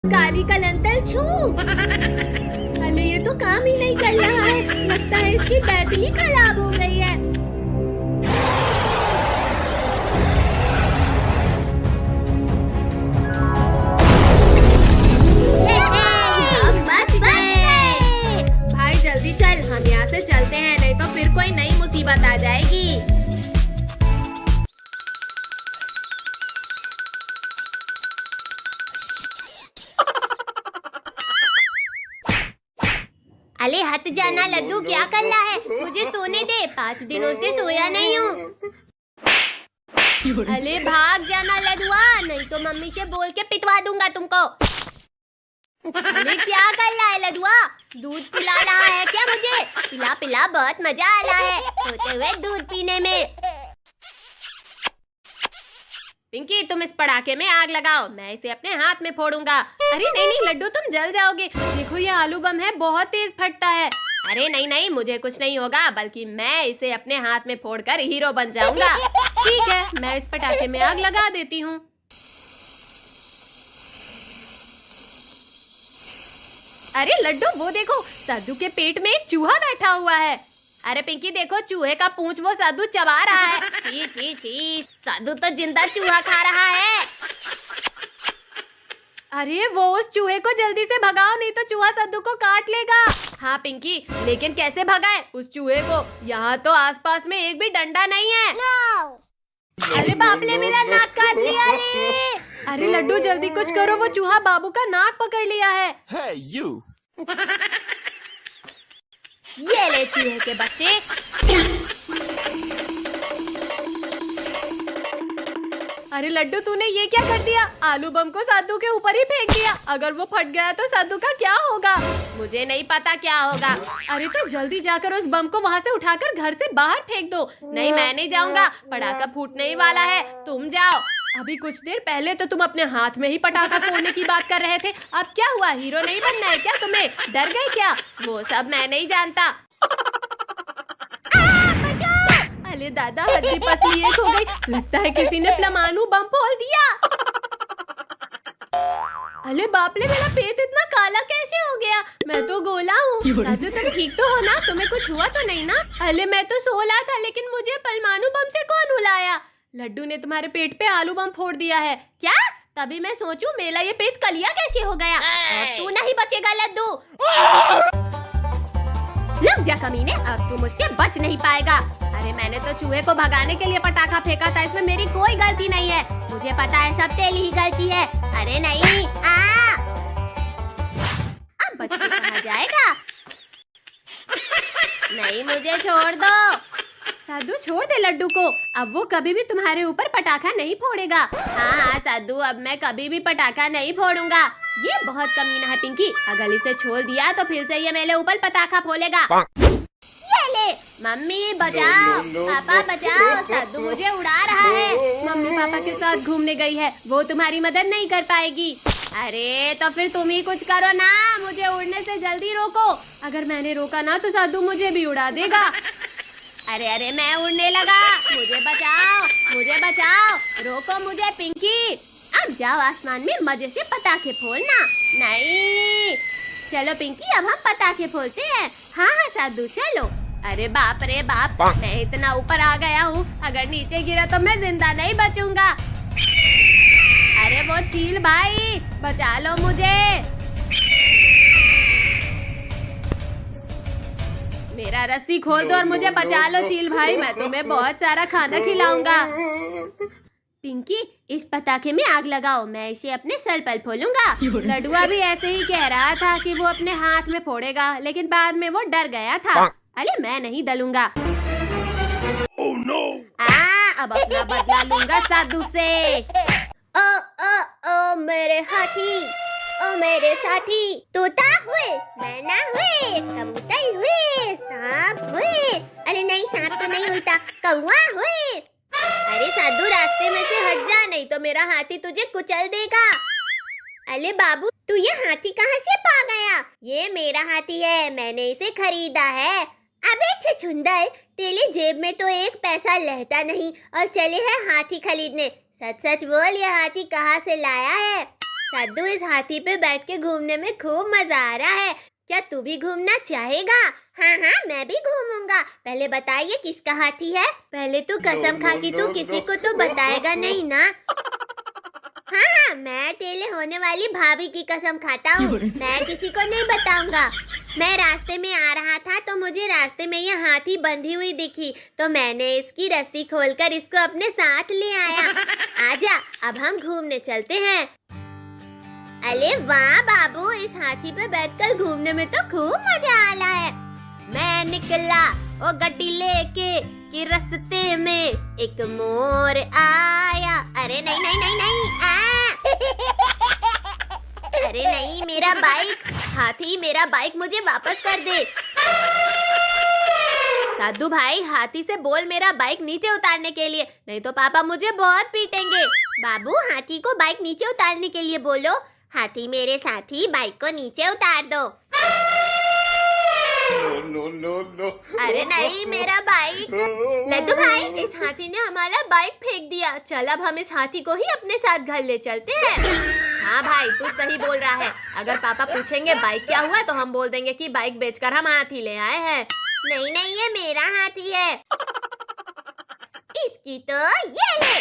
काली कलंतर छू। अरे ये तो काम ही नहीं कर रहा है, लगता है इसकी बैटरी खराब हो गई है। भाई जल्दी चल, हम यहाँ से चलते हैं, नहीं तो फिर कोई नई मुसीबत आ जाएगी। अरे हट जाना लड्डू, क्या कर रहा है? मुझे सोने दे, 5 दिनों से सोया नहीं हूँ। अरे भाग जाना लड्डुआ, नहीं तो मम्मी से बोल के पिटवा दूंगा तुमको। अरे क्या कर रहा है लड्डुआ? दूध पिला रहा है क्या मुझे? पिला पिला, बहुत मजा आ रहा है सोते हुए दूध पीने में। पिंकी तुम इस पटाखे में आग लगाओ, मैं इसे अपने हाथ में फोड़ूंगा। अरे नहीं नहीं लड्डू, तुम जल जाओगे। देखो ये आलू बम है, बहुत तेज फटता है। अरे नहीं नहीं, मुझे कुछ नहीं होगा, बल्कि मैं इसे अपने हाथ में फोड़कर हीरो बन जाऊंगा। ठीक है, मैं इस पटाखे में आग लगा देती हूँ। अरे लड्डू वो देखो, साधु के पेट में एक चूहा बैठा हुआ है। अरे पिंकी देखो, चूहे का पूंछ वो साधु चबा रहा है। छी छी छी, साधु तो जिंदा चूहा खा रहा है। अरे वो उस चूहे को जल्दी से भगाओ, नहीं तो चूहा साधु को काट लेगा। हाँ पिंकी, लेकिन कैसे भगाए उस चूहे को? यहाँ तो आसपास में एक भी डंडा नहीं है। अरे बाप ले, मेरा नाक काट लिया रे। अरे लड्डू जल्दी कुछ करो, वो चूहा बाबू का नाक पकड़ लिया है। Hey, you. ये ले चूहे के बच्चे। अरे लड्डू तूने ये क्या कर दिया? आलू बम को साधु के ऊपर ही फेंक दिया। अगर वो फट गया तो साधु का क्या होगा? मुझे नहीं पता क्या होगा। अरे तो जल्दी जाकर उस बम को वहाँ से उठाकर घर से बाहर फेंक दो। नहीं मैं नहीं जाऊंगा, पटाखा फूटने ही वाला है, तुम जाओ। अभी कुछ देर पहले तो तुम अपने हाथ में ही पटाखा फोड़ने की बात कर रहे थे, अब क्या हुआ? हीरो नहीं बनना है क्या तुम्हें? डर गए क्या? वो सब मैं नहीं जानता। अरे दादा, हड्डी पसली एक हो गई, लगता है किसी ने परमाणु बम फोड़ दिया। अरे बाप रे, मेरा पेट इतना काला कैसे हो गया? मैं तो गोला हूँ। साधु तुम ठीक तो हो ना? तुम्हें कुछ हुआ तो नहीं ना? अरे मैं तो सो रहा था, लेकिन मुझे परमाणु बम से कौन उलाया? लड्डू ने तुम्हारे पेट पे आलू बम फोड़ दिया है क्या? तभी मैं सोचूं मेरा ये पेट कलिया कैसे हो गया। और तू नहीं बचेगा लड्डू। लग जा कमीने, अब तू मुझसे बच नहीं पाएगा। अरे मैंने तो चूहे को भगाने के लिए पटाखा फेंका था, इसमें मेरी कोई गलती नहीं है। मुझे पता है सब तेरी ही गलती है। अरे नहीं, अब बच के कहाँ जाएगा? नहीं मुझे छोड़ दो। साधु छोड़ दे लड्डू को, अब वो कभी भी तुम्हारे ऊपर पटाखा नहीं फोड़ेगा। हाँ हाँ साधु, अब मैं कभी भी पटाखा नहीं फोड़ूंगा। ये बहुत कमीना है पिंकी, अगर इसे छोड़ दिया तो फिर से ये मेरे ऊपर पटाखा फोड़ेगा। ये ले, मम्मी बचाओ, पापा बचाओ, साधु मुझे उड़ा रहा है। मम्मी पापा के साथ घूमने गई है, वो तुम्हारी मदद नहीं कर पाएगी। अरे तो फिर तुम ही कुछ करो ना, मुझे उड़ने से जल्दी रोको। अगर मैंने रोका ना तो साधु मुझे भी उड़ा देगा। अरे अरे मैं उड़ने लगा, मुझे बचाओ, मुझे बचाओ, रोको मुझे पिंकी। अब जाओ आसमान में मजे से पटाखे फोड़ना। नहीं, चलो पिंकी अब हम पटाखे फोड़ते हैं। हाँ हाँ साधु चलो। अरे बाप रे बाप, मैं इतना ऊपर आ गया हूँ, अगर नीचे गिरा तो मैं जिंदा नहीं बचूंगा। अरे वो चील भाई, बचा लो मुझे। मेरा रस्सी खोल दो और मुझे बचा लो चील भाई, मैं तुम्हें बहुत सारा खाना खिलाऊंगा। पिंकी इस पटाखे में आग लगाओ, मैं इसे अपने सर पर फोड़ूंगा। लड्डुआ भी ऐसे ही कह रहा था कि वो अपने हाथ में फोड़ेगा, लेकिन बाद में वो डर गया था। अरे मैं नहीं डलूंगा। Oh no! अब अपना बदला लूंगा साधु से। ओ ओ ओ मेरे हाथी, ओ मेरे साथी, तोता हुए, मैना हुए, कबूतर हुए, सांप हुए। अरे नहीं, सांप तो नहीं उल्टा, कौवा हुए। अरे साधु रास्ते में से हट जा, नहीं तो मेरा हाथी तुझे कुचल देगा। अरे बाबू, तू ये हाथी कहाँ से पा गया? ये मेरा हाथी है, मैंने इसे खरीदा है। अबे छछुंदर, तेरी जेब में तो एक पैसा रहता नहीं और चले है हाथी खरीदने। सच सच बोल, ये हाथी कहाँ से लाया है? साधु, इस हाथी पे बैठ के घूमने में खूब मजा आ रहा है। क्या तू भी घूमना चाहेगा? हाँ हाँ, मैं भी घूमूंगा। पहले बताइए किसका हाथी है? पहले तू कसम खा कि तू किसी को तो बताएगा नहीं ना? हाँ हाँ, मैं अकेले होने वाली भाभी की कसम खाता हूँ। मैं किसी को नहीं बताऊंगा। मैं रास्ते में आ रहा था तो मुझे रास्ते में ये हाथी बंधी हुई दिखी, तो मैंने इसकी रस्सी खोलकर इसको अपने साथ ले आया। आजा, अब हम घूमने चलते हैं। अरे वाह बाबू, इस हाथी पे बैठकर घूमने में तो खूब मजा आ रहा है। मैं निकला वो गड्डी लेके कि रास्ते में एक मोर आया। अरे नहीं नहीं नहीं नहीं, अरे नहीं, मेरा बाइक। हाथी, मेरा बाइक मुझे वापस कर दे। साधु भाई, हाथी से बोल मेरा बाइक नीचे उतारने के लिए, नहीं तो पापा मुझे बहुत पीटेंगे। बाबू, हाथी को बाइक नीचे उतारने के लिए बोलो। हाथी मेरे साथी, बाइक को नीचे उतार दो। No. अरे नहीं, मेरा बाइक। लड्डू भाई, इस हाथी ने हमारा बाइक फेंक दिया। चल, अब हम इस हाथी को ही अपने साथ घर ले चलते हैं। हाँ भाई, तू सही बोल रहा है। अगर पापा पूछेंगे बाइक क्या हुआ, तो हम बोल देंगे कि बाइक बेचकर हम हाथी ले आए हैं। नहीं नहीं, ये मेरा हाथी है। इसकी तो ये ले।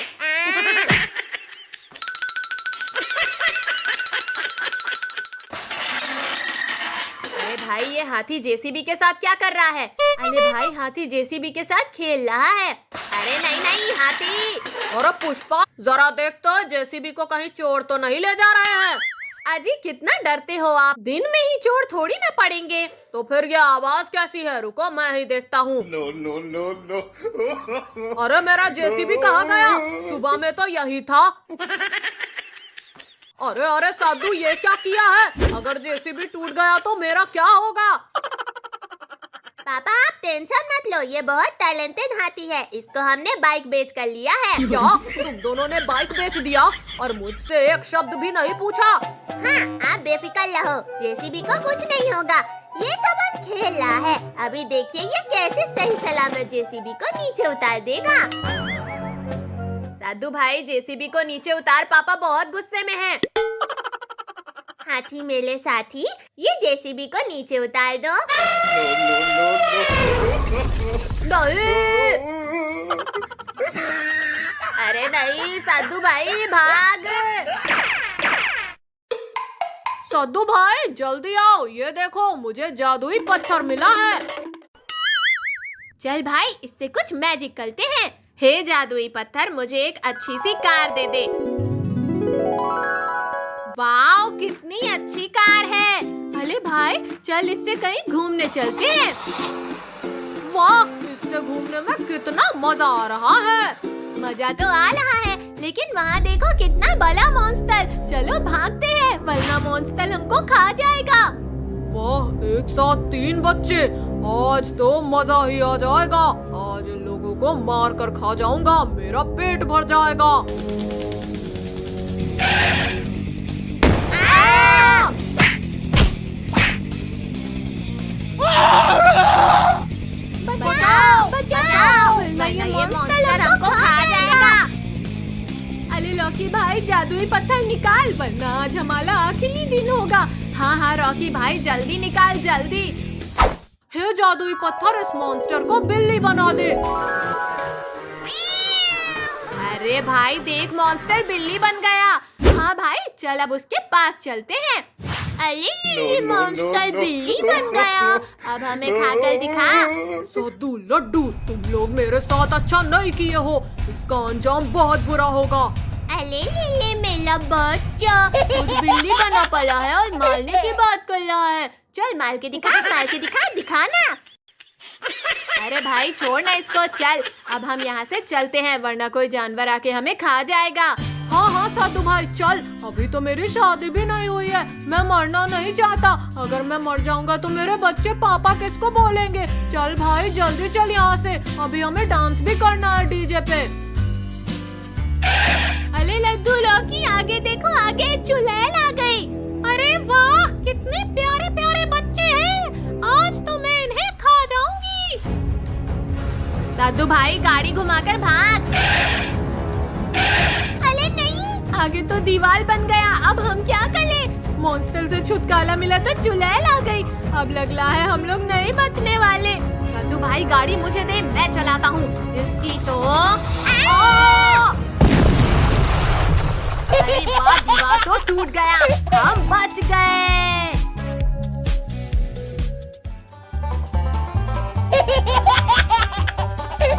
अरे भाई, ये हाथी जेसीबी के साथ क्या कर रहा है? अरे भाई, हाथी जेसीबी के साथ खेल रहा है। अरे नहीं नहीं, हाथी। अरे पुष्पा, जरा देख तो जेसीबी को कहीं चोर तो नहीं ले जा रहे हैं? अजी, कितना डरते हो आप? दिन में ही चोर थोड़ी ना पड़ेंगे। तो फिर ये आवाज कैसी है? रुको, मैं ही देखता हूँ। No. अरे मेरा जेसीबी कहाँ गया? सुबह में तो यही था। अरे साधु, ये क्या किया है? अगर जेसीबी टूट गया तो मेरा क्या होगा? पापा, आप टेंशन मत लो, ये बहुत टैलेंटेड हाथी है। इसको हमने बाइक बेच कर लिया है। क्या तुम दोनों ने बाइक बेच दिया और मुझसे एक शब्द भी नहीं पूछा? हाँ, आप बेफिक्र रहो, जेसीबी को कुछ नहीं होगा। ये तो बस खेल रहा है। अभी देखिए ये कैसे सही सलामत जेसीबी को नीचे उतार देगा। साधु भाई, जेसीबी को नीचे उतार, पापा बहुत गुस्से में हैं। हाथी मेरे साथी, ये जेसीबी को नीचे उतार दो। नहीं। अरे नहीं, साधु भाई भाग। साधु भाई, जल्दी आओ, ये देखो मुझे जादुई पत्थर मिला है। चल भाई, इससे कुछ मैजिक करते हैं। हे जादुई पत्थर, मुझे एक अच्छी सी कार दे दे। वाओ, कितनी अच्छी कार है। अरे भाई, चल इससे कहीं घूमने चलते हैं। वाह, इससे घूमने में कितना मजा आ रहा है। मजा तो आ रहा है, लेकिन वहाँ देखो कितना बड़ा मॉन्स्टर। चलो भागते हैं, वरना मॉन्स्टर हमको खा जाएगा। वाह, एक साथ 3 बच्चे, आज तो मजा ही आ जाएगा। आज इन लोगों को मार कर खा जाऊंगा, मेरा पेट भर जाएगा। बचाओ बचाओ, ये मॉन्स्टर हमको खा जाएगा। अरे लॉकी भाई, जादुई पत्थर निकाल, वरना आज हमारा आखिरी दिन होगा। हाँ हाँ रॉकी भाई, जल्दी निकाल, जल्दी। हे जादुई पत्थर, इस मॉन्स्टर को बिल्ली बना दे। अरे भाई देख, मॉन्स्टर बिल्ली बन गया। हाँ भाई, चल अब उसके पास चलते हैं। अरे मॉन्स्टर बिल्ली बन गया, अब हमें खाकर दिखा। साधु लड्डू, तुम लोग मेरे साथ अच्छा नहीं किए हो, इसका अंजाम बहुत बुरा होगा। अरे ले मेरा बच्चा, खुद बिल्ली बना पड़ा है और मारने की बात कर रहा है। चल मार के दिखा, मार के दिखा, दिखाना। अरे भाई छोड़ ना इसको, चल अब हम यहाँ से चलते हैं, वरना कोई जानवर आके हमें खा जाएगा। हाँ हाँ साधु भाई चल, अभी तो मेरी शादी भी नहीं हुई है, मैं मरना नहीं चाहता। अगर मैं मर जाऊंगा तो मेरे बच्चे पापा किसको बोलेंगे। चल भाई जल्दी चल यहाँ से, अभी हमें डांस भी करना है डीजे पे। अरे लड्डू लौकी, आगे देखो, आगे चुड़ैल आ गई। अरे वाह, कितने प्यारे प्यारे बच्चे हैं, आज तो मैं इन्हें खा जाऊंगी। साधु भाई गाड़ी घुमाकर भाग। अरे नहीं, आगे तो दीवार बन गया, अब हम क्या करें? मॉन्स्टर से छुटकारा मिला तो चुड़ैल आ गई। अब लग रहा है हम लोग नहीं बचने वाले। सद्दू भाई गाड़ी मुझे दे, मैं चलाता हूँ इसकी तो। अरे वाह, दीवार तो टूट गया, हम बच गए।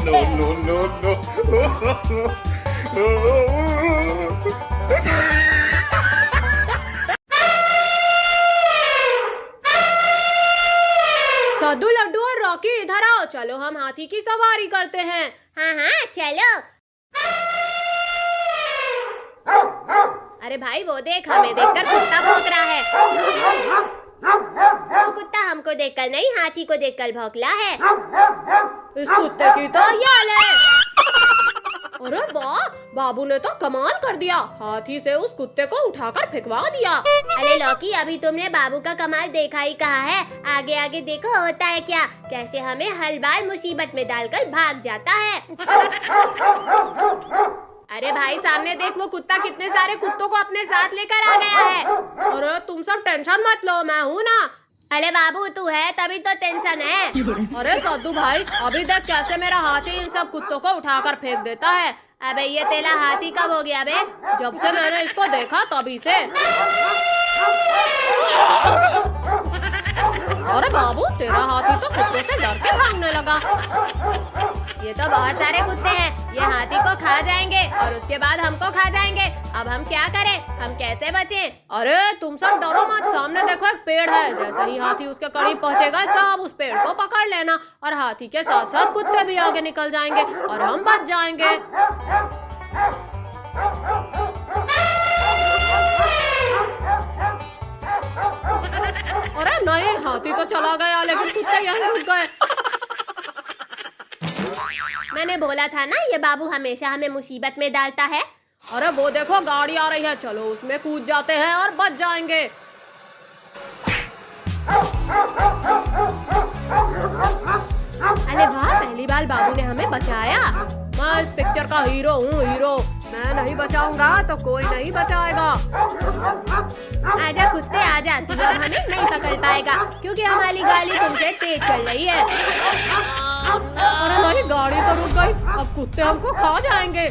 No, no, no, no. Saddu, Laddu और रॉकी इधर आओ, चलो हम हाथी की सवारी करते हैं। हाँ हाँ चलो। अरे भाई वो देख, हमें देखकर कुत्ता भौंक रहा है। वो कुत्ता हमको देखकर नहीं, हाथी को देखकर भौंकला है। इस कुत्ते की तो यार है। अरे वाह, बाबू ने तो कमाल कर दिया, हाथी से उस कुत्ते को उठाकर फेंकवा दिया। अरे लौकी, अभी तुमने बाबू का कमाल देखा ही कहा है, आगे आगे देखो होता है क्या, कैसे हमें हर बार मुसीबत में डालकर भाग जाता है। अरे भाई सामने देख, वो कुत्ता कितने सारे कुत्तों को अपने साथ लेकर आ गया है। अरे तुम सब टेंशन मत लो, मैं हूँ ना। अरे बाबू तू है तभी तो टेंशन है। अरे सद्दू भाई, अभी देख कैसे मेरा हाथी इन सब कुत्तों को उठाकर फेंक देता है। अबे ये तेरा हाथी कब हो गया बे? जब से मैंने इसको देखा तभी से। अरे बाबू, तेरा हाथी तो कुत्तों से डर के भागने लगा। ये तो बहुत सारे कुत्ते हैं, ये हाथी को खा जाएंगे और उसके बाद हमको खा जाएंगे। अब हम क्या करें, हम कैसे बचें? अरे तुम सब डरो मत, सामने देखो एक पेड़ है, जैसे ही हाथी उसके करीब पहुंचेगा सब उस पेड़ को पकड़ लेना और हाथी के साथ साथ कुत्ते भी आगे निकल जाएंगे और हम बच जाएंगे। अरे नहीं, हाथी तो चला गया लेकिन कुत्ते यहीं रुक गए। मैंने बोला था ना, ये बाबू हमेशा हमें मुसीबत में डालता है। अरे वो देखो गाड़ी आ रही है, चलो उसमें कूद जाते हैं और बच जाएंगे। अरे वाह, पहली बार बाबू ने हमें बचाया। मैं इस पिक्चर का हीरो हूँ, हीरो। मैं नहीं बचाऊंगा तो कोई नहीं बचाएगा। आजा कुत्ते आजा, तू अब हमें नहीं पकड़ पाएगा क्योंकि हमारी गाड़ी तुमसे तेज चल रही है। अरे नहीं, गाड़ी तो रुक गई, अब कुत्ते हमको खा जाएंगे।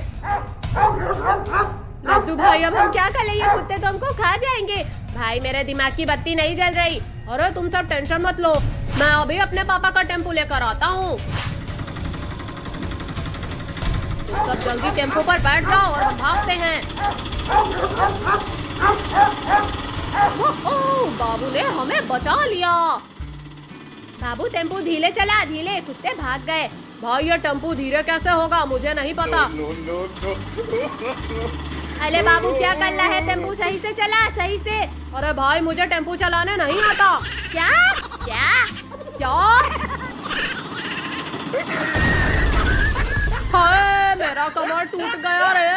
लड्डू भाई अब हम क्या करें, ये कुत्ते तो हमको खा जाएंगे। भाई मेरे दिमाग की बत्ती नहीं जल रही। अरे तुम सब टेंशन मत लो, मैं अभी अपने पापा का टेम्पो लेकर आता हूँ। तुम सब जल्दी टेम्पो पर बैठ जाओ और हम भागते हैं। ओह, बाबू ने हमें बचा लिया। बाबू टेम्पो धीरे चला, धीरे, कुत्ते भाग गए। भाई ये टेम्पो धीरे कैसे होगा, मुझे नहीं पता। No, no, no. अरे बाबू क्या कर रहा है, टेम्पो सही से चला, सही से। अरे भाई मुझे टेम्पो चलाने नहीं आता। क्या क्या क्या? हाय, मेरा कमर टूट गया रे।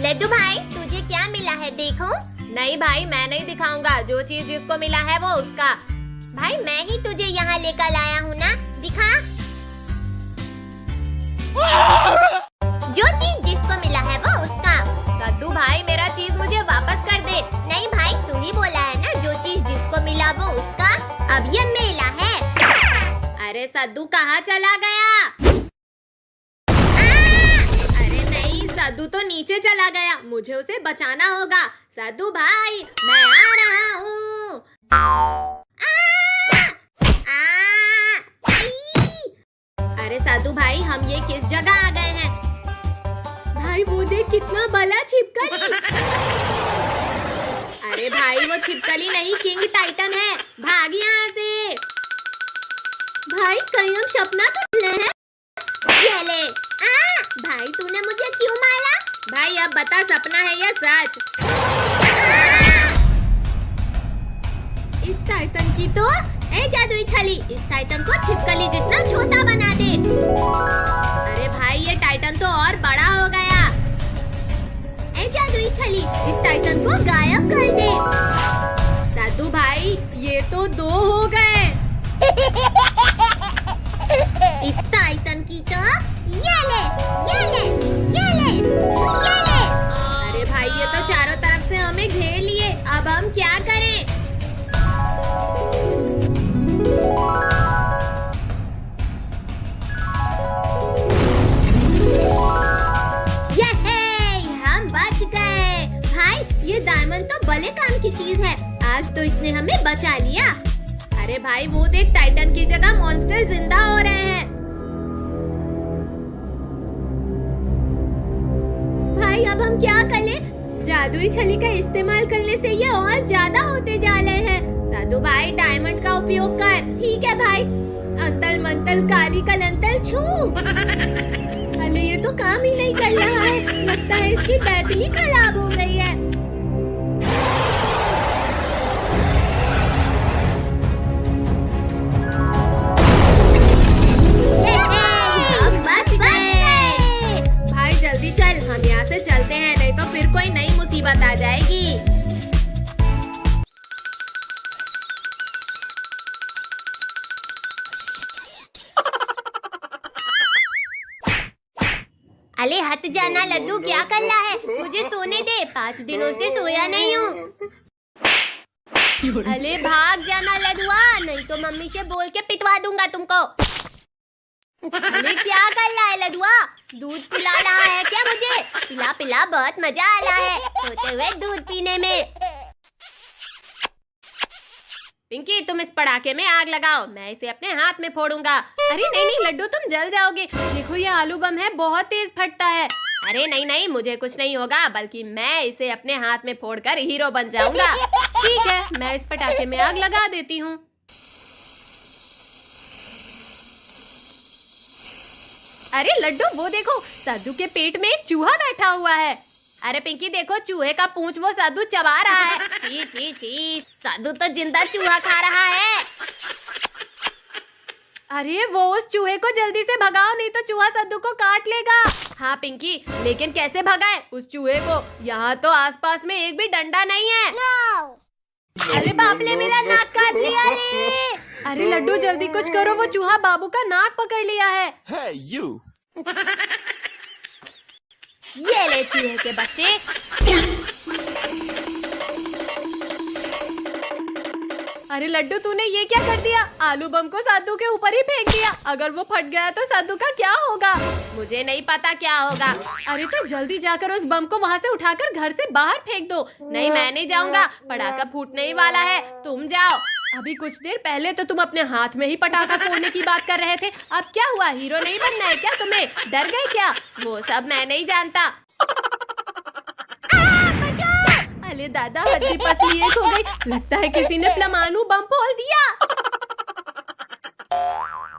लड्डू भाई तुझे क्या मिला है देखो। नहीं भाई, मैं नहीं दिखाऊंगा, जो चीज जिसको मिला है वो उसका। भाई मैं ही तुझे यहाँ लेकर आया हूँ ना, दिखा। जो चीज जिसको मिला है वो उसका। सद्दू भाई मेरा चीज मुझे वापस कर दे। नहीं भाई, तू ही बोला है ना, जो चीज जिसको मिला वो उसका। अब ये मेला है। अरे सद्दू कहाँ चला गया? अरे नहीं, सद्दू तो नीचे चला गया, मुझे उसे बचाना होगा। सद्दू भाई मैं आ रहा हूँ। अरे सद्दू भाई, हम ये किस जगह आ गए हैं? भाई वो देख कितना बड़ा छिपकली। अरे भाई वो छिपकली नहीं, किंग टाइटन है, भाग यहाँ से। भाई कहीं हम सपना तो ले हैं? ये ले। भाई तूने मुझे क्यों मारा? भाई अब बता, सपना है या सच? इस टाइटन की तो ए जादुई छली, इस टाइटन को छिपकली जितना छोटा बना दे। अरे भाई ये टाइटन तो और बड़ा हो गया। ए जादुई छली, इस टाइटन को गायब कर दे। सद्दू भाई ये तो 2 हो गए। इस टाइटन बचा लिया। अरे भाई वो देख, टाइटन की जगह मॉन्स्टर जिंदा हो रहे हैं। भाई अब हम क्या करें? जादुई छली का इस्तेमाल करने से ये और ज्यादा होते जा रहे हैं। साधु भाई डायमंड का उपयोग कर। ठीक है भाई। अंतल मंतल काली कलंतल छू। अरे ये तो काम ही नहीं कर रहा है, लगता है इसकी बैटरी खराब हो गई है। हम बच गए। भाई जल्दी चल, हम यहाँ से चलते हैं, नहीं तो फिर कोई नई मुसीबत आ जाएगी। अरे हट जाना लड्डू, क्या कर रहा है? मुझे सोने दे, 5 दिनों से सोया नहीं हूँ। अरे भाग जाना लड्डुआ, नहीं तो मम्मी से बोल के पिटवा दूंगा तुमको। अरे क्या कर रहा है लड्डुआ? दूध पिला रहा है क्या मुझे? पिला पिला, बहुत मजा आ रहा है सोते हुए दूध पीने में। पिंकी तुम इस पटाखे में आग लगाओ, मैं इसे अपने हाथ में फोड़ूंगा। अरे नहीं नहीं लड्डू, तुम जल जाओगे। देखो ये आलू बम है, बहुत तेज फटता है। अरे नहीं नहीं, मुझे कुछ नहीं होगा, बल्कि मैं इसे अपने हाथ में फोड़कर हीरो बन जाऊंगा। ठीक है, मैं इस पटाखे में आग लगा देती हूँ। अरे लड्डू वो देखो, साधु के पेट में एक चूहा बैठा हुआ है। अरे पिंकी देखो, चूहे का पूंछ वो साधु चबा रहा है। छी छी छी, साधु तो जिंदा चूहा खा रहा है। अरे वो उस चूहे को जल्दी से भगाओ, नहीं तो चूहा साधु को काट लेगा। हाँ पिंकी, लेकिन कैसे भगाए उस चूहे को? यहाँ तो आसपास में एक भी डंडा नहीं है। अरे बाप ले, मेरा नाक काट लिया रे। अरे लड्डू जल्दी कुछ करो, वो चूहा बाबू का नाक पकड़ लिया है। Hey, you! ये ले चूहे के बच्चे। अरे लड्डू तूने ये क्या कर दिया? आलू बम को साधु के ऊपर ही फेंक दिया। अगर वो फट गया तो साधु का क्या होगा? मुझे नहीं पता क्या होगा। अरे तो जल्दी जाकर उस बम को वहाँ से उठाकर घर से बाहर फेंक दो। नहीं मैं नहीं जाऊंगा, पटाखा फूटने ही वाला है, तुम जाओ। अभी कुछ देर पहले तो तुम अपने हाथ में ही पटाखा फोड़ने की बात कर रहे थे, अब क्या हुआ? हीरो नहीं बनना है क्या तुम्हें? डर गए क्या? वो सब मैं नहीं जानता। अरे दादा, हड्डी पसली एक हो गई, लगता है किसी ने परमाणु बम फोड़ दिया।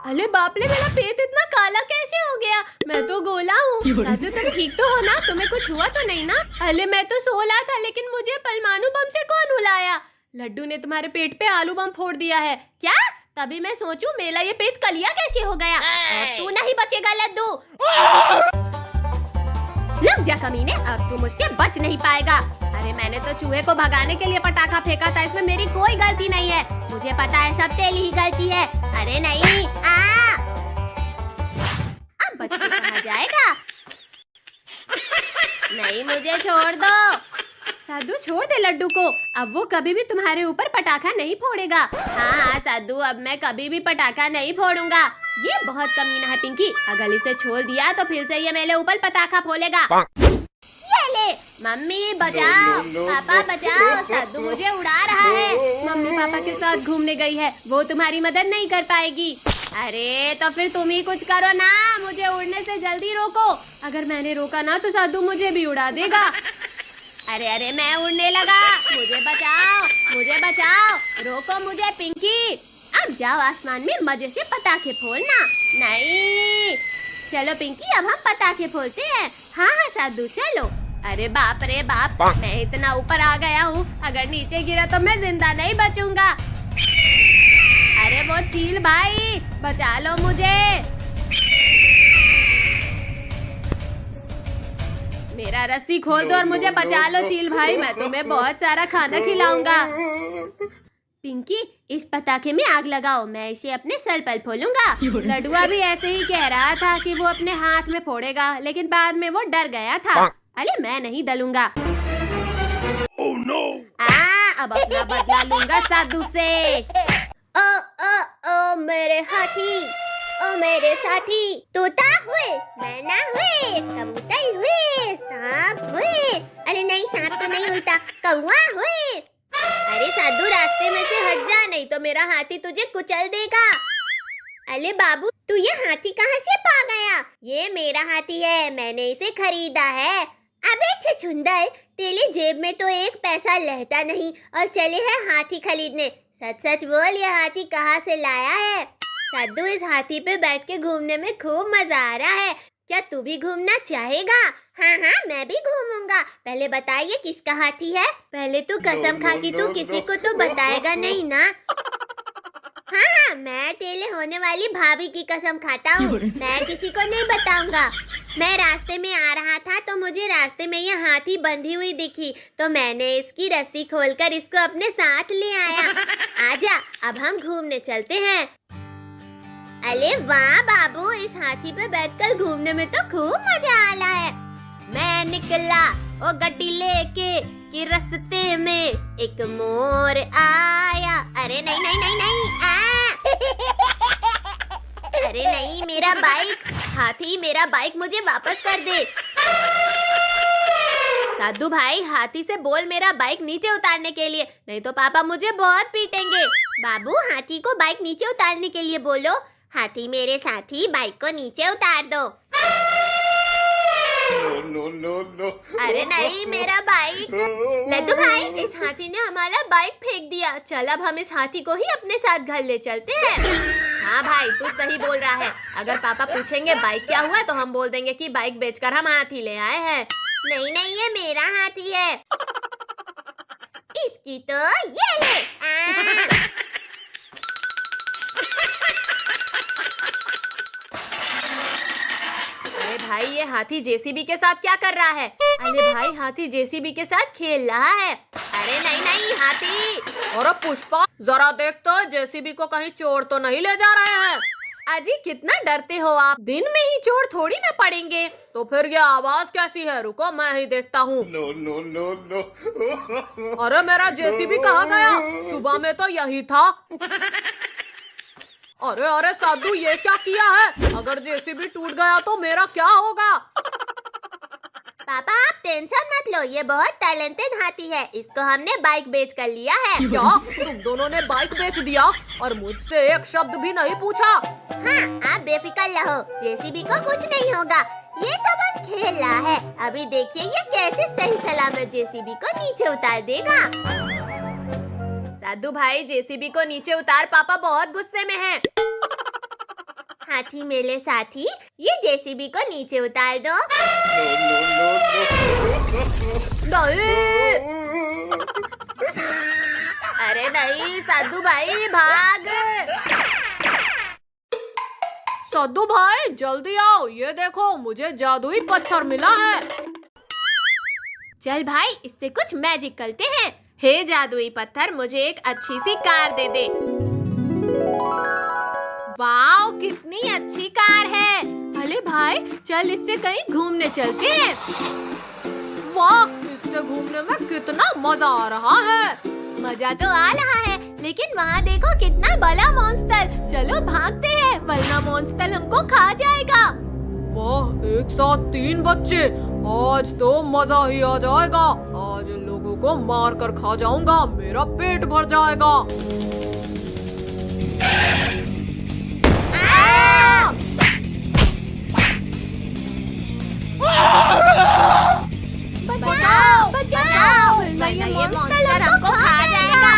अरे बाप रे, मेरा पेट इतना काला कैसे हो गया? मैं तो गोला हूँ। साधु तुम ठीक तो हो ना? तुम्हें कुछ हुआ तो नहीं ना? अरे मैं तो सो रहा था, लेकिन मुझे परमाणु बम से कौन उलाया? लड्डू ने तुम्हारे पेट पे आलू बम फोड़ दिया है क्या? तभी मैं सोचूं मेरा ये पेट कलिया कैसे हो गया। अब तू नहीं बचेगा लड्डू। रुक जा कमीने, अब तू मुझसे बच नहीं पाएगा। अरे मैंने तो चूहे को भगाने के लिए पटाखा फेंका था, इसमें मेरी कोई गलती नहीं है। मुझे पता है सब तेरी ही गलती है। अरे नहीं, अब बच के कहाँ जाएगा? नहीं मुझे छोड़ दो। साधु छोड़ दे लड्डू को, अब वो कभी भी तुम्हारे ऊपर पटाखा नहीं फोड़ेगा। हाँ हाँ साधु, अब मैं कभी भी पटाखा नहीं फोड़ूंगा। ये बहुत कमीना है पिंकी, अगर इसे छोड़ दिया तो फिर से ये मेरे ऊपर पटाखा फोड़ेगा। ये ले, मम्मी बचाओ, पापा बचाओ, साधु मुझे उड़ा रहा है। मम्मी पापा के साथ घूमने गई है, वो तुम्हारी मदद नहीं कर पाएगी। अरे तो फिर तुम ही कुछ करो ना, मुझे उड़ने से जल्दी रोको। अगर मैंने रोका ना तो साधु मुझे भी उड़ा देगा। अरे अरे मैं उड़ने लगा, मुझे बचाओ, मुझे बचाओ, रोको मुझे पिंकी। अब जाओ आसमान में मजे से पटाखे फोड़ना। नहीं, चलो पिंकी अब हम पटाखे फोड़ते हैं। हाँ हाँ साधु चलो। अरे बाप रे बाप, मैं इतना ऊपर आ गया हूँ, अगर नीचे गिरा तो मैं जिंदा नहीं बचूंगा। अरे वो चील भाई, बचा लो मुझे। मेरा रस्सी खोल दो और मुझे बचा लो चील भाई, मैं तुम्हें बहुत सारा खाना खिलाऊंगा। पिंकी इस पटाखे में आग लगाओ, मैं इसे अपने सर पर फोड़ूंगा। लड्डुआ भी ऐसे ही कह रहा था कि वो अपने हाथ में फोड़ेगा, लेकिन बाद में वो डर गया था। अरे मैं नहीं डलूंगा। Oh no! अब अपना बदला लूंगा साधु से। ओ ओ ओ मेरे हाथी, ओ मेरे साथी, तोता हुए, मैना हुए, कबूतर हुए, सांप हुए। अरे नहीं, सांप तो नहीं उड़ता, कौवा हुए। अरे साधु, रास्ते में से हट जा, नहीं तो मेरा हाथी तुझे कुचल देगा। अरे बाबू, तू ये हाथी कहाँ से पा गया? ये मेरा हाथी है, मैंने इसे खरीदा है। अबे छछुंदर, तेरी जेब में तो एक पैसा लहता नहीं और चले है हाथी खरीदने। सच सच बोल, ये हाथी कहाँ से लाया है? साधु, इस हाथी पे बैठ के घूमने में खूब मजा आ रहा है। क्या तू भी घूमना चाहेगा? हाँ हाँ, मैं भी घूमूंगा। पहले बताइए किसका हाथी है? पहले तू कसम खा कि तू किसी को तो बताएगा नहीं ना? हाँ हाँ, मैं तेरे होने वाली भाभी की कसम खाता हूँ, मैं किसी को नहीं बताऊंगा। मैं रास्ते में आ रहा था तो मुझे रास्ते में ये हाथी बंधी हुई दिखी, तो मैंने इसकी रस्सी खोलकर इसको अपने साथ ले आया। आजा, अब हम घूमने चलते हैं। अरे वाह बाबू, इस हाथी पे बैठकर घूमने में तो खूब मजा आ रहा है। मैं निकला ओ गड्डी लेके कि रास्ते में एक मोर आया। अरे नहीं नहीं नहीं नहीं, अरे नहीं, मेरा बाइक। हाथी, मेरा बाइक मुझे वापस कर दे। साधु भाई, हाथी से बोल मेरा बाइक नीचे उतारने के लिए, नहीं तो पापा मुझे बहुत पीटेंगे। बाबू, हाथी को बाइक नीचे उतारने के लिए बोलो। हाथी मेरे साथी, बाइक को नीचे उतार दो। No. अरे नहीं, मेरा बाइक। लड्डू भाई, इस हाथी ने हमारा बाइक फेंक दिया। चल, अब हम इस हाथी को ही अपने साथ घर ले चलते हैं। हाँ भाई, तू सही बोल रहा है। अगर पापा पूछेंगे बाइक क्या हुआ, तो हम बोल देंगे कि बाइक बेचकर हम हाथी ले आए हैं। नहीं नहीं, ये मेरा हाथी है। इसकी तो ये ले। अरे भाई, ये हाथी जेसीबी के साथ क्या कर रहा है? अरे भाई, हाथी जेसीबी के साथ खेल रहा है। अरे नहीं नहीं, हाथी। और पुष्पा, जरा देख तो जेसीबी को कहीं चोर तो नहीं ले जा रहे हैं? अजी, कितना डरते हो आप? दिन में ही चोर थोड़ी ना पड़ेंगे। तो फिर ये आवाज कैसी है? रुको, मैं ही देखता हूँ। No. अरे मेरा जेसीबी कहाँ गया? सुबह में तो यही था। अरे अरे साधु, ये क्या किया है? अगर जेसीबी टूट गया तो मेरा क्या होगा? पापा, आप टेंशन मत लो, ये बहुत टैलेंटेड हाथी है। इसको हमने बाइक बेच कर लिया है। क्या तुम दोनों ने बाइक बेच दिया और मुझसे एक शब्द भी नहीं पूछा? हाँ, आप बेफिक्र रहो, जेसीबी को कुछ नहीं होगा। ये तो बस खेल रहा है। अभी देखिए ये कैसे सही सलामत जेसीबी को नीचे उतार देगा। साधु भाई, जेसीबी को नीचे उतार, पापा बहुत गुस्से में हैं। हाथी मेरे साथी, ये जेसीबी को नीचे उतार दो। नहीं। अरे नहीं साधु भाई, भाग। साधु भाई, जल्दी आओ, ये देखो मुझे जादुई पत्थर मिला है। चल भाई, इससे कुछ मैजिक करते हैं। हे जादुई पत्थर, मुझे एक अच्छी सी कार दे दे। वाओ, कितनी अच्छी कार है। अरे भाई, चल इससे कहीं घूमने चलते हैं। वाह, इससे घूमने में कितना मजा आ रहा है। मजा तो आ रहा है, लेकिन वहाँ देखो कितना बड़ा मॉन्स्टर। चलो भागते हैं, वरना मॉन्स्टर हमको खा जाएगा। वाह, एक साथ 3 बच्चे, आज तो मजा ही आ जाएगा। आज इन लोगों को मार कर खा जाऊंगा, मेरा पेट भर जाएगा। बचाओ, बचाओ, वरना ये मॉन्स्टर हमको खा जाएगा।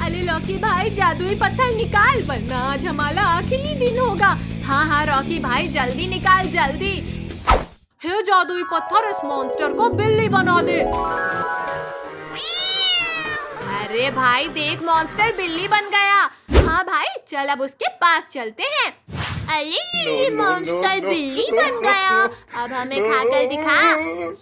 अरे रॉकी भाई, जादुई पत्थर निकाल, वरना आज हमारा आखिरी दिन होगा। हाँ हाँ रॉकी भाई, जल्दी निकाल, जल्दी। हे जादुई पत्थर, इस मॉन्स्टर को बिल्ली बना दे। अरे भाई देख, मॉन्स्टर बिल्ली बन गया। हाँ भाई, चल अब उसके पास चलते हैं। अरे मॉन्स्टर बिल्ली बन गया, अब हमें खाकर दिखा।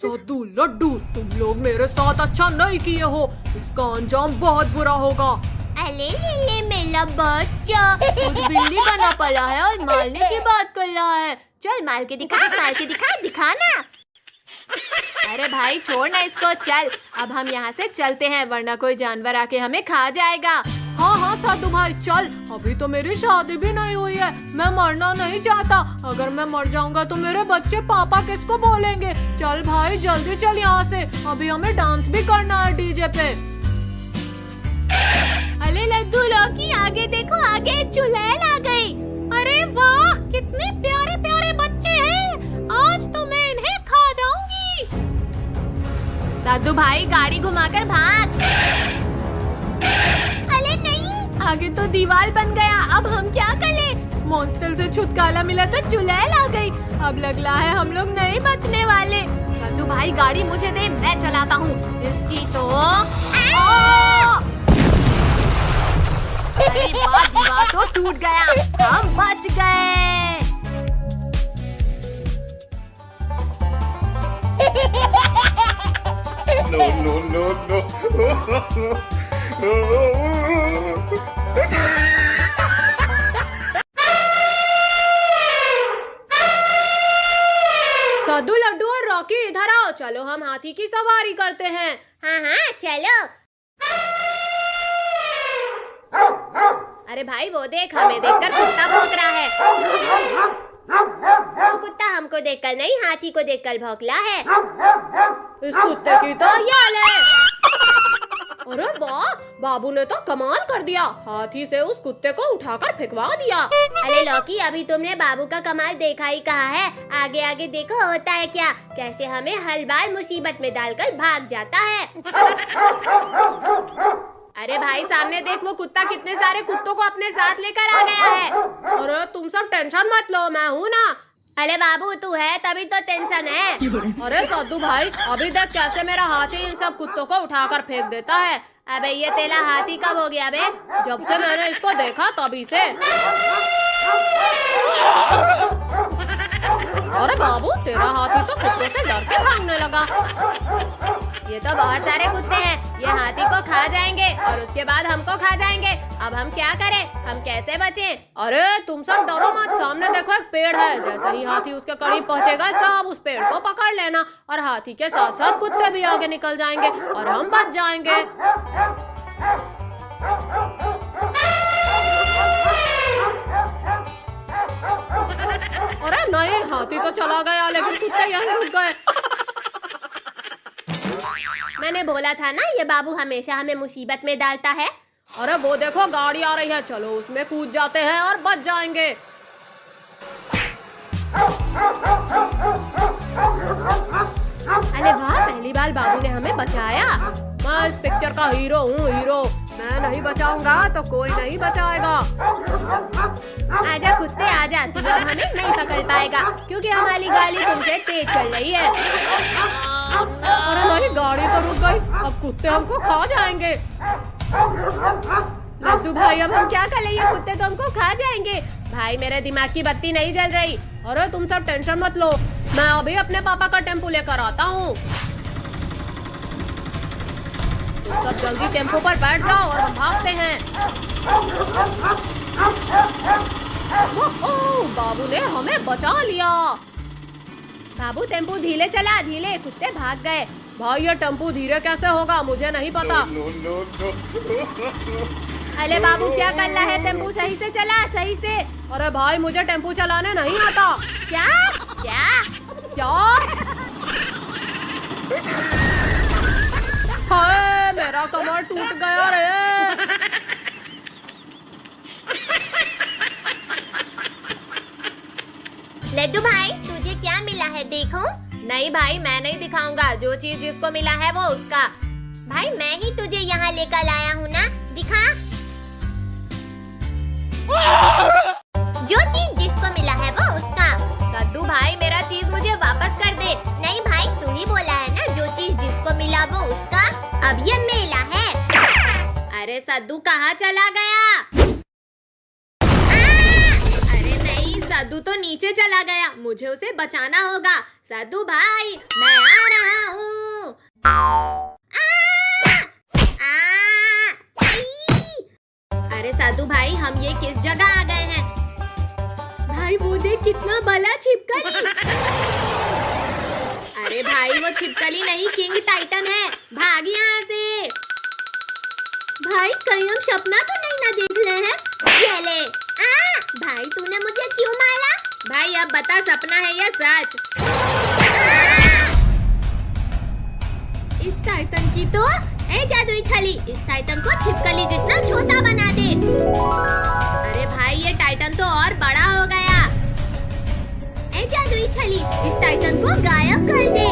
साधु लड्डू, तुम लोग मेरे साथ अच्छा नहीं किए हो, इसका अंजाम बहुत बुरा होगा। अरे ले मेरा बच्चा, खुद बिल्ली बना पड़ा है और मारने की बात कर रहा है। चल मार के दिखा, मार के दिखा, दिखाना। अरे भाई छोड़ ना इसको, चल अब हम यहाँ से चलते हैं, वरना कोई जानवर आके हमें खा जाएगा। हाँ हाँ साधु भाई चल, अभी तो मेरी शादी भी नहीं हुई है, मैं मरना नहीं चाहता। अगर मैं मर जाऊंगा तो मेरे बच्चे पापा किसको बोलेंगे। चल भाई जल्दी चल यहाँ से, अभी हमें डांस भी करना है डीजे पे। अरे लड्डू लौकी आगे देखो, आगे चुड़ैल आ गई। अरे वाह, कितने प्यारे प्यारे बच्चे हैं, आज तो मैं इन्हें खा जाऊंगी। साधु भाई गाड़ी घुमाकर भाग। अरे नहीं, आगे तो दीवार बन गया, अब हम क्या करें? मॉन्स्टर से छुटकारा मिला तो चुड़ैल आ गई, अब लग रहा है हम लोग नहीं बचने वाले। साधु भाई गाड़ी मुझे दे, मैं चलाता हूँ इसकी तो। अरे वाह, दीवार तो टूट गया, हम बच गए। साधु लड्डू और रॉकी इधर आओ, चलो हम हाथी की सवारी करते हैं। हाँ हाँ चलो। अरे भाई वो देख, हमें देखकर कुत्ता भौंक रहा है। वो कुत्ता हमको देखकर नहीं, हाथी को देखकर भौंकला है। इस कुत्ते की तो याल है। अरे वाह, बाबू ने तो कमाल कर दिया, हाथी से उस कुत्ते को उठाकर फेंकवा दिया। अरे लौकी, अभी तुमने बाबू का कमाल देखा ही कहा है, आगे आगे देखो होता है क्या, कैसे हमें हर बार मुसीबत में डालकर भाग जाता है। अरे भाई सामने देख, वो कुत्ता कितने सारे कुत्तों को अपने साथ लेकर आ गया है। अरे तुम सब टेंशन मत लो, मैं हूँ ना। अरे बाबू तू है तभी तो टेंशन है। अरे साधु भाई, अभी देख कैसे मेरा हाथी इन सब कुत्तों को उठाकर फेंक देता है। अबे ये तेरा हाथी कब हो गया बे? जब से मैंने इसको देखा तभी से। अरे बाबू, तेरा हाथी तो कुत्तों से डर के भागने लगा। ये तो बहुत सारे कुत्ते हैं, ये हाथी को खा जाएंगे और उसके बाद हमको खा जाएंगे। अब हम क्या करें, हम कैसे बचें? अरे तुम सब डरो मत, सामने देखो एक पेड़ है, जैसे ही हाथी उसके करीब पहुंचेगा सब उस पेड़ को पकड़ लेना और हाथी के साथ साथ कुत्ते भी आगे निकल जाएंगे और हम बच जाएंगे। अरे नहीं, हाथी तो चला गया लेकिन कुत्ते यहीं रुक गए। मैंने बोला था ना, ये बाबू हमेशा हमें मुसीबत में डालता है। अरे वो देखो गाड़ी आ रही है, चलो उसमें कूद जाते हैं और बच जाएंगे। अरे वाह, पहली बार बाबू ने हमें बचाया। मैं इस पिक्चर का हीरो हूँ, हीरो। मैं नहीं बचाऊंगा तो कोई नहीं बचाएगा। आजा कुत्ते आजा, तू अब हमें नहीं पकड़ पाएगा क्योंकि हमारी गाड़ी तुमसे तेज चल रही है। अरे नहीं, गाड़ी तो रुक गई, अब कुत्ते हमको खा जाएंगे। लड्डू भाई अब हम क्या करें, ये कुत्ते तो हमको खा जाएंगे। भाई मेरे दिमाग की बत्ती नहीं जल रही। अरे तुम सब टेंशन मत लो, मैं अभी अपने पापा का टेम्पो लेकर आता हूँ। तुम सब जल्दी टेम्पो पर बैठ जाओ और हम भागते हैं। ओह, बाबू ने हमें बचा लिया। बाबू टेम्पो धीरे चला, धीरे, कुत्ते भाग गए। भाई ये टेम्पो धीरे कैसे होगा, मुझे नहीं पता। अरे बाबू क्या करना है, टेम्पो सही से चला, सही से। अरे भाई मुझे टेम्पो चलाने नहीं आता। क्या क्या क्या? हाय, मेरा कमर टूट गया रे। लड्डू भाई तुझे क्या मिला है देखो? नहीं भाई मैं नहीं दिखाऊंगा, जो चीज जिसको मिला है वो उसका। भाई मैं ही तुझे यहाँ लेकर आया हूँ ना, दिखा। जो चीज जिसको मिला है वो उसका। लड्डू भाई मेरा चीज मुझे वापस कर दे। नहीं भाई तू ही बोला है ना, जो चीज जिसको मिला वो उसका। अब ये मेला है। अरे सद्दू कहाँ चला गया? सद्दू तो नीचे चला गया, मुझे उसे बचाना होगा। सद्दू भाई मैं आ रहा हूँ। अरे सद्दू भाई हम ये किस जगह आ गए हैं? भाई वो देख कितना बड़ा छिपकली। अरे भाई वो छिपकली नहीं, किंग टाइटन है, भाग यहाँ से। भाई कहीं हम सपना तो नहीं ना देख रहे हैं? ये ले। भाई तूने मुझे क्यों मारा? भाई अब बता सपना है या सच? इस टाइटन की तो जादुई छली, इस टाइटन को छिपकली जल्दी इस टाइटन को गायब कर दे।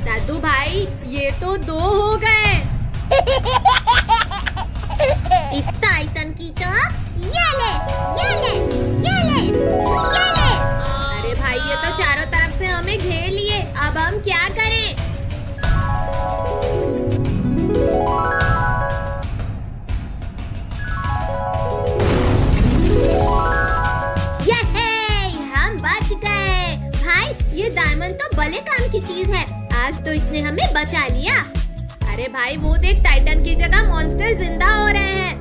साधु भाई ये तो 2 हो गए। इस टाइटन की तो ये ले, ये ले, ये ले, ये ले। अरे भाई ये तो चारों तरफ से हमें घेर लिए, अब हम क्या करें? हम बच गए। भाई ये डायमंड तो बड़े काम की चीज है, आज तो इसने हमें बचा लिया। अरे भाई वो देख, टाइटन की जगह मॉन्स्टर जिंदा हो रहे हैं।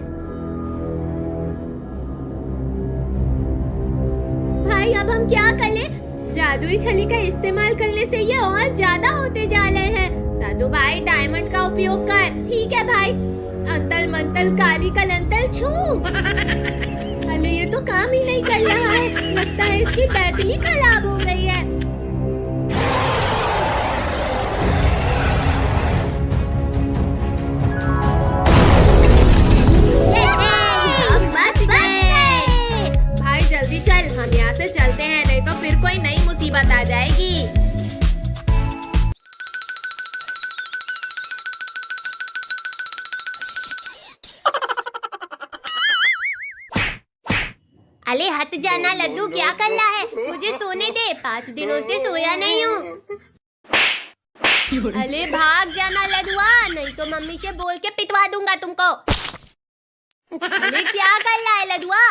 भाई अब हम क्या करें? जादुई छड़ी का इस्तेमाल करने से ये और ज्यादा होते जा रहे हैं। साधु भाई डायमंड का उपयोग कर। ठीक है भाई। अंतल मंतल काली कलंतल छू। अरे ये तो काम ही नहीं कर रहा है, लगता है इसकी बैटरी खराब हो गई है। हम बच गए। भाई जल्दी चल, हम यहाँ से चलते हैं, नहीं तो फिर कोई नई मुसीबत आ जाएगी। अरे हट जाना लड्डू, क्या कर रहा है? मुझे सोने दे, 5 दिनों से सोया नहीं हूँ। अरे भाग जाना लड्डुआ, नहीं तो मम्मी से बोल के पिटवा दूंगा तुमको। अरे क्या कर रहा है लड्डुआ?